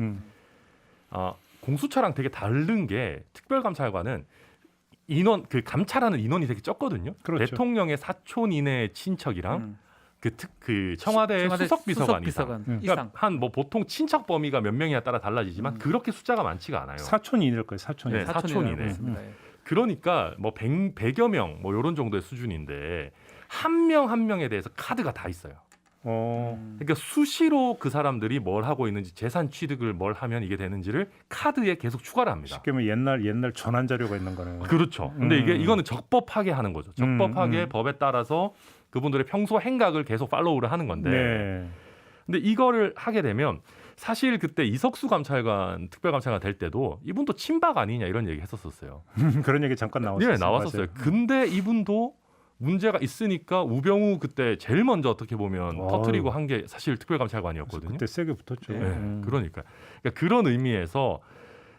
공수처랑 되게 다른 게 특별감찰관은 인원 그 감찰하는 인원이 되게 적거든요. 그렇죠. 대통령의 사촌 이내의 친척이랑 그 청와대 수석비서관 이상. 그러니까 한 뭐 보통 친척 범위가 몇 명이냐 따라 달라지지만 그렇게 숫자가 많지가 않아요. 사촌이 이럴 거예요. 사촌이. 네, 사촌이네. 그렇습니다. 그러니까 뭐 100여 명 뭐 이런 정도의 수준인데 한 명 한 명에 대해서 카드가 다 있어요. 그러니까 수시로 그 사람들이 뭘 하고 있는지 재산 취득을 뭘 하면 이게 되는지를 카드에 계속 추가를 합니다. 쉽게 말하면 옛날 전환 자료가 있는 거네요. 그렇죠. 근데 이거는 적법하게 하는 거죠. 적법하게 법에 따라서 그분들의 평소 행각을 계속 팔로우를 하는 건데. 네. 근데 이거를 하게 되면 사실 그때 이석수 감찰관 특별감찰관 될 때도 이분도 친박 아니냐 이런 얘기 했었어요. 그런 얘기 잠깐 나왔었어요. 네, 나왔었어요. 근데 이분도 문제가 있으니까 우병우 그때 제일 먼저 어떻게 보면 터뜨리고 한 게 사실 특별감찰관이었거든요. 그때 세게 붙었죠. 네, 그러니까 그런 의미에서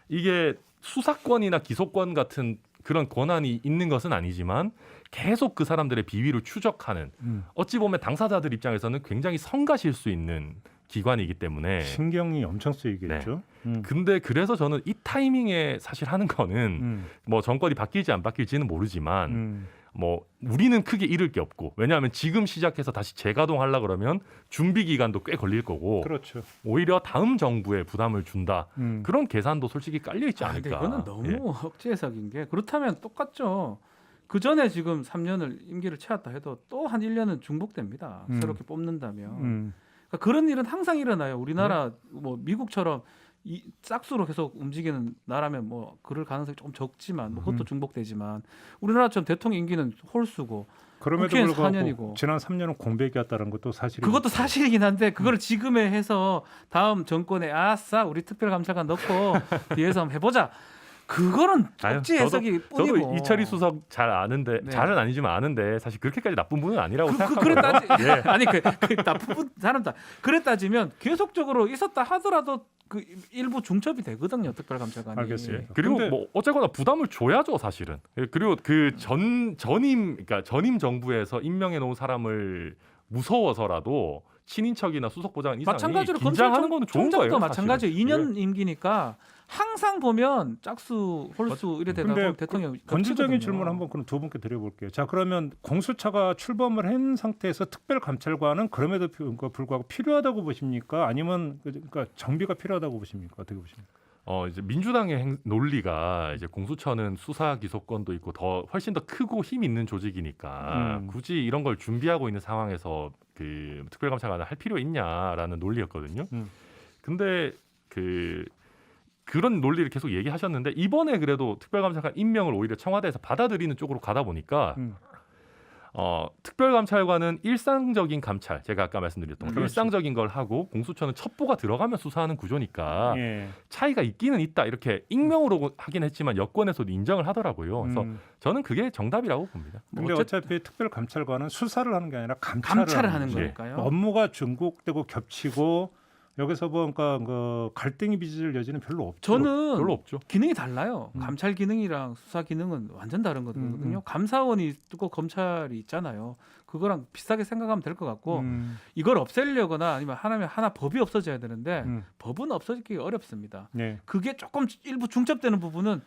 이게 수사권이나 기소권 같은 그런 권한이 있는 것은 아니지만 계속 그 사람들의 비위를 추적하는 어찌 보면 당사자들 입장에서는 굉장히 성가실 수 있는 기관이기 때문에 신경이 엄청 쓰이겠죠. 근데 그래서 저는 이 타이밍에 사실 하는 거는 뭐 정권이 바뀔지 안 바뀔지는 모르지만 뭐 우리는 크게 잃을 게 없고 왜냐하면 지금 시작해서 다시 재가동하려 그러면 준비 기간도 꽤 걸릴 거고 그렇죠. 오히려 다음 정부에 부담을 준다 그런 계산도 솔직히 깔려 있지 근데 않을까. 이거는 너무 억지 해석인 게 그렇다면 똑같죠. 그 전에 지금 3년을 임기를 채웠다 해도 또 한 1년은 중복됩니다. 새롭게 뽑는다면 그러니까 그런 일은 항상 일어나요. 우리나라 뭐 미국처럼 이 짝수로 계속 움직이는 나라면 뭐 그럴 가능성이 조금 적지만 뭐 그것도 중복되지만 우리나라처럼 대통령 임기는 홀수고 그럼에도 국회의원 불구하고 4년이고. 지난 3년은 공백이었다는 것도 사실이죠. 그것도 사실이긴 한데 그걸 지금에 해서 다음 정권에 아싸 우리 특별감찰관 넣고 뒤에서 한번 해보자. 그거는 억지 해석이 뿐이고. 저도 이철희 수석 잘 아는데 네. 잘은 아니지만 아는데 사실 그렇게까지 나쁜 분은 아니라고 그래 생각합니다. 따지 아니 그 나쁜 사람다 그래 따지면 계속적으로 있었다 하더라도 그 일부 중첩이 되거든요 특별감찰관이. 알겠습니다. 그리고 근데- 뭐 어쨌거나 부담을 줘야죠 사실은. 그리고 그 전임 정부에서 임명해 놓은 사람을 무서워서라도 친인척이나 수석보좌관 이상이 마찬가지로 긴장하는 거는 좋은 거예요. 검찰총장도 마찬가지예요. 사실은. 2년 임기니까 항상 보면 짝수 홀수 이래 되다 근데 보면 대통령 본질적인 질문 한번 그럼 두 분께 드려볼게요. 자 그러면 공수처가 출범을 한 상태에서 특별감찰관은 그럼에도 불구하고 필요하다고 보십니까? 아니면 그러니까 정비가 필요하다고 보십니까? 어떻게 보십니까? 이제 민주당의 논리가 이제 공수처는 수사 기소권도 있고 더 훨씬 더 크고 힘 있는 조직이니까 굳이 이런 걸 준비하고 있는 상황에서 그 특별감찰관을 할 필요 있냐라는 논리였거든요. 근데 그런 논리를 계속 얘기하셨는데 이번에 그래도 특별감찰관 임명을 오히려 청와대에서 받아들이는 쪽으로 가다 보니까 특별감찰관은 일상적인 감찰, 제가 아까 말씀드렸던 그렇죠. 일상적인 걸 하고 공수처는 첩보가 들어가면 수사하는 구조니까 예. 차이가 있기는 있다 이렇게 익명으로 하긴 했지만 여권에서도 인정을 하더라고요. 그래서 저는 그게 정답이라고 봅니다. 근데 어차피 특별감찰관은 수사를 하는 게 아니라 감찰을 하는 거지. 거니까요. 업무가 중복되고 겹치고 여기서 보니까 그 갈등이 빚을 여지는 별로 없죠. 저는 별로 없죠. 기능이 달라요. 감찰 기능이랑 수사 기능은 완전 다른 거거든요. 감사원이 있고 검찰이 있잖아요. 그거랑 비슷하게 생각하면 될 것 같고 이걸 없애려거나 아니면 하나 법이 없어져야 되는데 법은 없어지기 어렵습니다. 네. 그게 조금 일부 중첩되는 부분은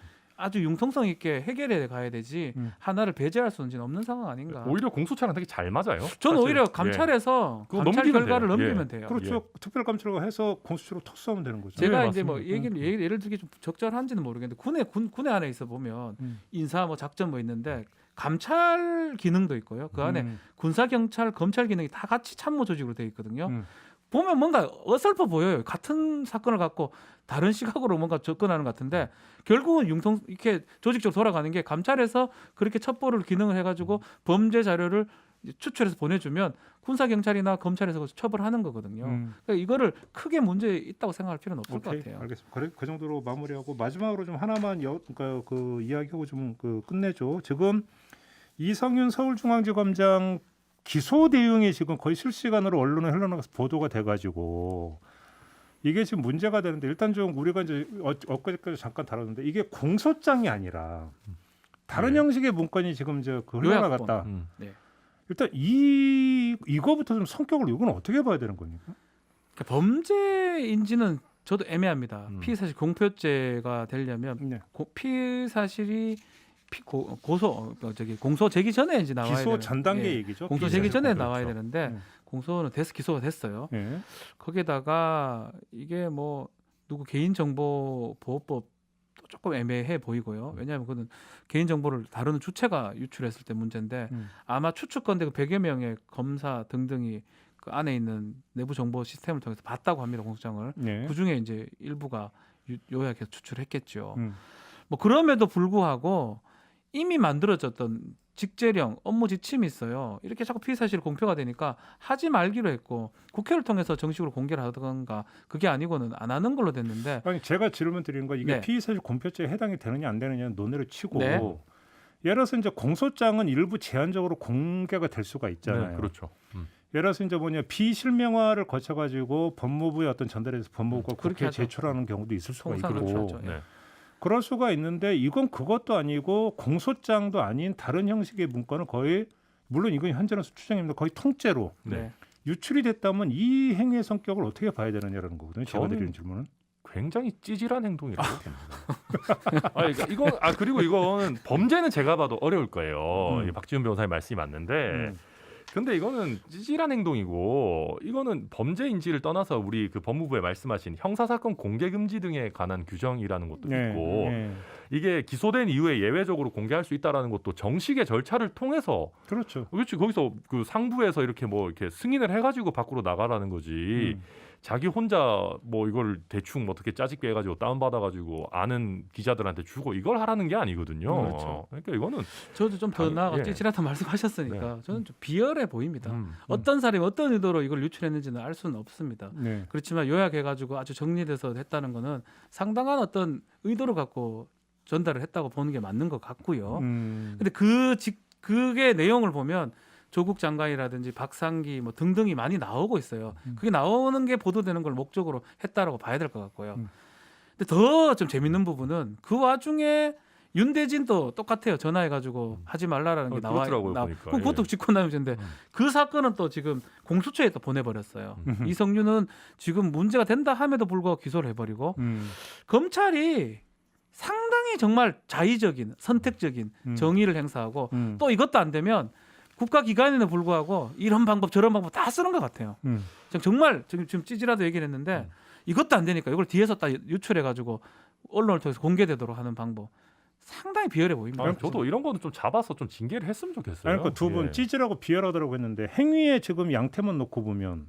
아주 융통성 있게 해결해 가야 되지 하나를 배제할 수는 없는 상황 아닌가. 오히려 공수처랑 되게 잘 맞아요. 저는 사실. 오히려 감찰에서 그거 감찰 넘기면 결과를 돼요. 넘기면 돼요. 그렇죠. 특별감찰관 해서 공수처로 토스하면 되는 거죠. 제가 네, 이제 뭐 맞습니다. 예를 들기 좀 적절한지는 모르겠는데 군에 안에 있어 보면 인사 뭐 작전 뭐 있는데 감찰 기능도 있고요. 그 안에 군사 경찰 검찰 기능이 다 같이 참모 조직으로 돼 있거든요. 보면 뭔가 어설퍼 보여요. 같은 사건을 갖고 다른 시각으로 뭔가 접근하는 것 같은데 결국은 이렇게 조직적으로 돌아가는 게 감찰에서 그렇게 첩보를 기능을 해가지고 범죄 자료를 추출해서 보내주면 군사 경찰이나 검찰에서 처벌하는 거거든요. 그러니까 이거를 크게 문제 있다고 생각할 필요는 없을 것 같아요. 알겠습니다. 그래, 그 정도로 마무리하고 마지막으로 좀 하나만 그러니까 그 이야기하고 좀 끝내죠. 지금 이성윤 서울중앙지검장 기소 내용이 지금 거의 실시간으로 언론에 흘러나가서 보도가 돼가지고 이게 지금 문제가 되는데 일단 좀 우리가 이제 엊그제까지 잠깐 다뤘는데 이게 공소장이 아니라 다른 네. 형식의 문건이 지금 이제 흘러나갔다. 네. 일단 이거부터 좀 성격을 이건 어떻게 봐야 되는 겁니까? 그러니까 범죄인지는 저도 애매합니다. 피의사실 공표죄가 되려면 네. 피의사실이 공소 제기 전에 이제 나와야 기소 되는, 전 단계 예. 얘기죠. 공소 제기 전에 피의사실 나와야 공표죠. 되는데 공소는 기소가 됐어요. 네. 거기에다가 이게 뭐 누구 개인정보보호법 조금 애매해 보이고요. 왜냐하면 그건 개인정보를 다루는 주체가 유출했을 때 문제인데 아마 추측건데 그 100여 명의 검사 등등이 그 안에 있는 내부 정보 시스템을 통해서 봤다고 합니다. 공소장을. 네. 그 중에 이제 일부가 요약해서 추출했겠죠. 음. 뭐 그럼에도 불구하고 이미 만들어졌던 직제령, 업무 지침이 있어요. 이렇게 자꾸 피의 사실이 공표가 되니까 하지 말기로 했고 국회를 통해서 정식으로 공개를 하던가 그게 아니고는 안 하는 걸로 됐는데 아니 제가 질문 드리는 건 이게 네. 피의사실 공표죄에 해당이 되느냐 안 되느냐는 논의를 치고 네. 예를 들어서 이제 공소장은 일부 제한적으로 공개가 될 수가 있잖아요. 네, 그렇죠. 예를 들어서 이제 비실명화를 거쳐가지고 법무부의 어떤 전달해서 법무부가 그렇게 국회에 하죠. 제출하는 경우도 있을 수가 통상 있고 그렇죠. 네. 그럴 수가 있는데 이건 그것도 아니고 공소장도 아닌 다른 형식의 문건은 거의 물론 이건 현재는 수추정입니다. 거의 통째로 네. 유출이 됐다면 이 행위의 성격을 어떻게 봐야 되느냐라는 거거든요. 제가 저는- 드리는 질문은. 굉장히 찌질한 행동이라고 봅니다. 그리고 그리고 이건 범죄는 제가 봐도 어려울 거예요. 이 박지훈 변호사의 말씀이 맞는데 근데 이거는 찌질한 행동이고 이거는 범죄인지를 떠나서 우리 그 법무부에 말씀하신 형사사건 공개금지 등에 관한 규정이라는 것도 있고 이게 기소된 이후에 예외적으로 공개할 수 있다라는 것도 정식의 절차를 통해서 그렇죠. 그렇지 거기서 그 상부에서 이렇게 뭐 이렇게 승인을 해가지고 밖으로 나가라는 거지. 자기 혼자 뭐 이걸 대충 어떻게 짜집게 해가지고 다운받아가지고 아는 기자들한테 주고 이걸 하라는 게 아니거든요. 그렇죠. 그러니까 이거는 저도 좀 더 나아가 예. 찌질하다 말씀하셨으니까 저는 좀 비열해 보입니다. 어떤 사람이 어떤 의도로 이걸 유출했는지는 알 수는 없습니다. 네. 그렇지만 요약해가지고 아주 정리돼서 했다는 거는 상당한 어떤 의도를 갖고 전달을 했다고 보는 게 맞는 것 같고요. 근데 그게 내용을 보면 조국 장관이라든지 박상기 뭐 등등이 많이 나오고 있어요. 그게 나오는 게 보도되는 걸 목적으로 했다라고 봐야 될 것 같고요. 근데 더 좀 재밌는 부분은 그 와중에 윤대진도 똑같아요. 전화해가지고 하지 말라라는 게 그렇더라고요, 보니까. 그것도 직권남용죄인데 그 사건은 또 지금 공수처에 또 보내버렸어요. 이성윤은 지금 문제가 된다 함에도 불구하고 기소를 해버리고 검찰이 상당히 정말 자의적인 선택적인 정의를 행사하고 또 이것도 안 되면 국가기관에도 불구하고 이런 방법 저런 방법 다 쓰는 것 같아요. 정말 지금 찌질하도 얘기를 했는데 이것도 안 되니까 이걸 뒤에서 딱 유출해가지고 언론을 통해서 공개되도록 하는 방법 상당히 비열해 보입니다. 저도 이런 거는 좀 잡아서 좀 징계를 했으면 좋겠어요. 그러니까 두 분 예. 찌질하고 비열하더라고 했는데 행위에 지금 양태만 놓고 보면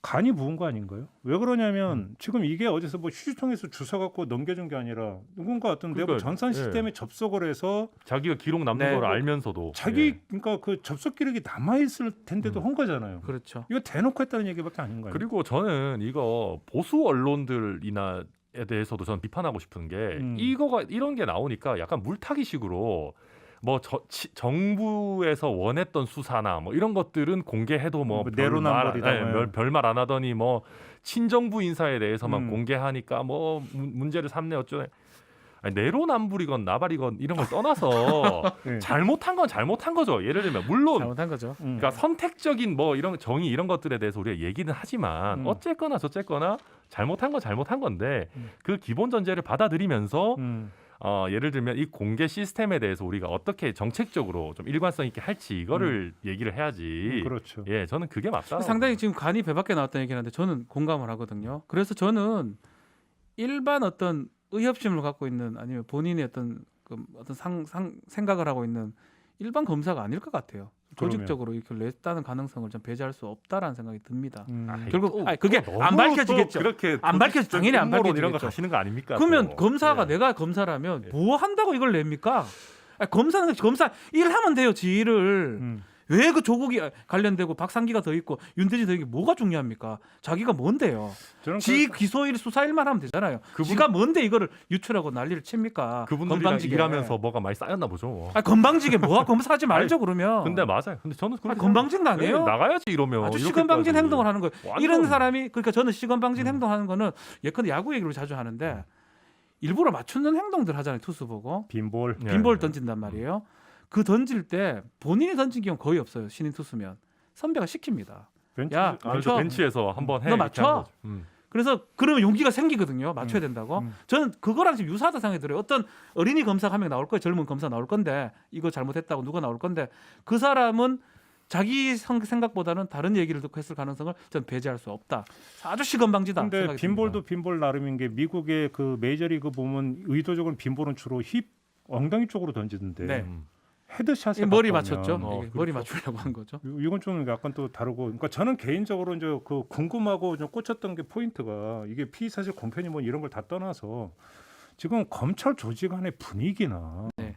간이 부은 거 아닌가요? 왜 그러냐면 지금 이게 어디서 뭐 휴지통에서 주워 갖고 넘겨준 게 아니라 누군가 어떤 내부 그러니까, 전산 시스템에 접속을 해서 자기가 기록 남는 네. 걸 알면서도 자기 예. 그러니까 그 접속 기록이 남아 있을 텐데도 한 거잖아요. 그렇죠. 이거 대놓고 했다는 얘기밖에 아닌 거예요. 그리고 저는 이거 보수 언론들이나 에 대해서도 저는 비판하고 싶은 게 이거가 이런 게 나오니까 약간 물타기식으로 뭐 정부에서 원했던 수사나 뭐 이런 것들은 공개해도 뭐 내로남불이다. 별말 안 하더니 뭐 친정부 인사에 대해서만 음. 공개하니까 뭐 문제를 삼네 어쩌네. 아니, 내로남불이건 나발이건 이런 걸 떠나서 네. 잘못한 건 잘못한 거죠. 예를 들면 물론 잘못한 거죠. 그러니까 선택적인 뭐 이런 정의 이런 것들에 대해서 우리가 얘기는 하지만 어쨌거나 저쨌거나 잘못한 건 잘못한 건데 그 기본 전제를 받아들이면서 예를 들면 이 공개 시스템에 대해서 우리가 어떻게 정책적으로 좀 일관성 있게 할지 이거를 얘기를 해야지. 그렇죠. 예, 저는 그게 맞다. 상당히 지금 간이 배 밖에 나왔다는 얘기를 하는데 저는 공감을 하거든요. 그래서 저는 일반 어떤 의협심을 갖고 있는 아니면 본인의 어떤 생각을 하고 있는 일반 검사가 아닐 것 같아요. 조직적으로 이렇게 냈다는 가능성을 좀 배제할 수 없다라는 생각이 듭니다. 결국 그게 안 밝혀지겠죠. 그렇게 안 밝혀지 당연히 안 이런 거 밝혀지겠죠. 가시는 거 아닙니까? 그러면 또. 검사가 예. 내가 검사라면 뭐 한다고 이걸 냅니까? 검사는 검사 일하면 돼요. 지 일을. 왜 그 조국이 관련되고 박상기가 더 있고 윤대진 더 있고 뭐가 중요합니까? 자기가 뭔데요? 저는 지 기소일 수사일만 하면 되잖아요. 지가 뭔데 이거를 유출하고 난리를 칩니까? 그분들이랑 건방지게. 일하면서 뭐가 많이 쌓였나 보죠. 건방지게 뭐가 검사하지 말죠 그러면. 근데 맞아요. 근데 저는 건방진 거 아니에요? 나가야지 이러면 아주 이렇게까지. 시건방진 행동을 하는 거예요. 완전- 이런 사람이 그러니까 저는 시건방진 행동하는 거는 예컨대 야구 얘기를 자주 하는데 일부러 맞추는 행동들 하잖아요. 투수 보고 빈볼. 예. 빈볼 던진단 말이에요. 그 던질 때 본인이 던진 경우 거의 없어요. 신인 투수면 선배가 시킵니다. 벤치. 야, 저 벤치에서 한번 해. 너 이렇게 맞춰? 하는 거죠. 그래서 그러면 용기가 생기거든요. 맞춰야 된다고. 저는 그거랑 지금 유사하다 생각이 들어요. 어떤 어린이 검사가 한 명 나올 거예요. 젊은 검사 나올 건데 이거 잘못했다고 누가 나올 건데 그 사람은 자기 생각보다는 다른 얘기를 듣고 했을 가능성을 전 배제할 수 없다. 아주 시건방지다. 근데 생각이 빈볼도 듭니다. 빈볼 나름인 게 미국의 그 메이저리그 보면 의도적으로 빈볼은 주로 힙 엉덩이 쪽으로 던지는데 네. 헤드샷에 머리 가까우면 맞췄죠. 이게 머리 그렇죠. 맞추려고 한 거죠. 이건 좀 약간 또 다르고, 그러니까 저는 개인적으로 이제 그 궁금하고 좀 꽂혔던 게 포인트가 이게 피의사실 공표니 뭐 이런 걸 다 떠나서 지금 검찰 조직 안의 분위기나 네.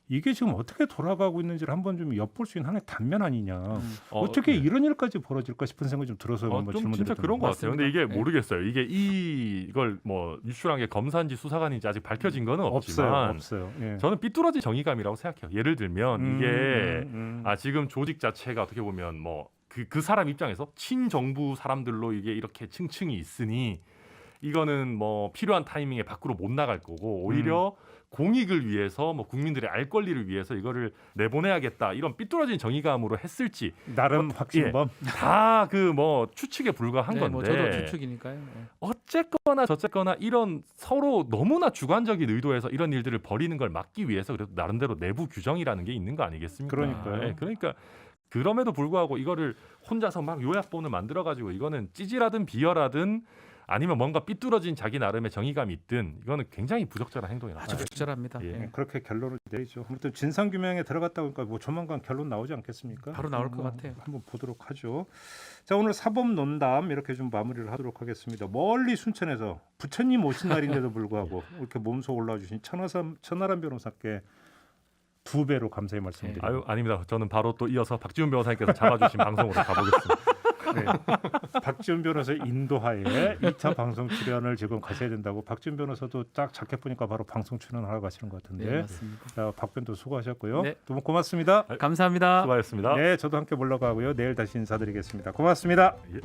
이게 지금 어떻게 돌아가고 있는지를 한번 좀 엿볼 수 있는 하나의 단면 아니냐. 어떻게 네. 이런 일까지 벌어질까 싶은 생각이 좀 들어서 한번 좀 진짜 질문드렸던 그런 것 같아요. 근데 이게 맞습니다. 네. 모르겠어요. 이게 이걸 뭐 유출한 게 검사인지 수사관인지 아직 밝혀진 거는 없지만 없어요. 예. 저는 삐뚤어진 정의감이라고 생각해요. 예를 들면 이게 지금 조직 자체가 어떻게 보면 뭐 그 사람 입장에서 친정부 사람들로 이게 이렇게 층층이 있으니 이거는 뭐 필요한 타이밍에 밖으로 못 나갈 거고 오히려 공익을 위해서 뭐 국민들의 알 권리를 위해서 이거를 내보내야겠다 이런 삐뚤어진 정의감으로 했을지 나름 확신범. 다 그 뭐 추측에 불과한 네, 건데 뭐 저도 추측이니까요. 네. 어쨌거나 저쨌거나 이런 서로 너무나 주관적인 의도에서 이런 일들을 벌이는 걸 막기 위해서 그래도 나름대로 내부 규정이라는 게 있는 거 아니겠습니까? 그러니까요. 예, 그러니까 그럼에도 불구하고 이거를 혼자서 막 요약본을 만들어 가지고 이거는 찌질하든 비열하든 아니면 뭔가 삐뚤어진 자기 나름의 정의감이 있든 이거는 굉장히 부적절한 행동이라고 아주 적절합니다. 예. 예. 그렇게 결론을 내리죠. 아무튼 진상 규명에 들어갔다 보니까 뭐 조만간 결론 나오지 않겠습니까? 바로 나올 것 같아요. 한번 보도록 하죠. 자, 오늘 사법 논담 이렇게 좀 마무리를 하도록 하겠습니다. 멀리 순천에서 부처님 오신 날인데도 불구하고 이렇게 몸소 올라와 주신 천하람 변호사께 2배로 감사의 말씀드립니다. 아유 아닙니다. 저는 바로 또 이어서 박지훈 변호사님께서 잡아주신 방송으로 가보겠습니다. 네. 박지훈 변호사의 인도하에 2차 방송 출연을 지금 가셔야 된다고. 박지훈 변호사도 딱 자켓 보니까 바로 방송 출연하러 가시는 것 같은데. 네, 맞습니다. 자, 박변도 수고하셨고요. 네. 두 분 고맙습니다. 감사합니다. 수고하셨습니다. 네, 저도 함께 물러가고요. 내일 다시 인사드리겠습니다. 고맙습니다. 예.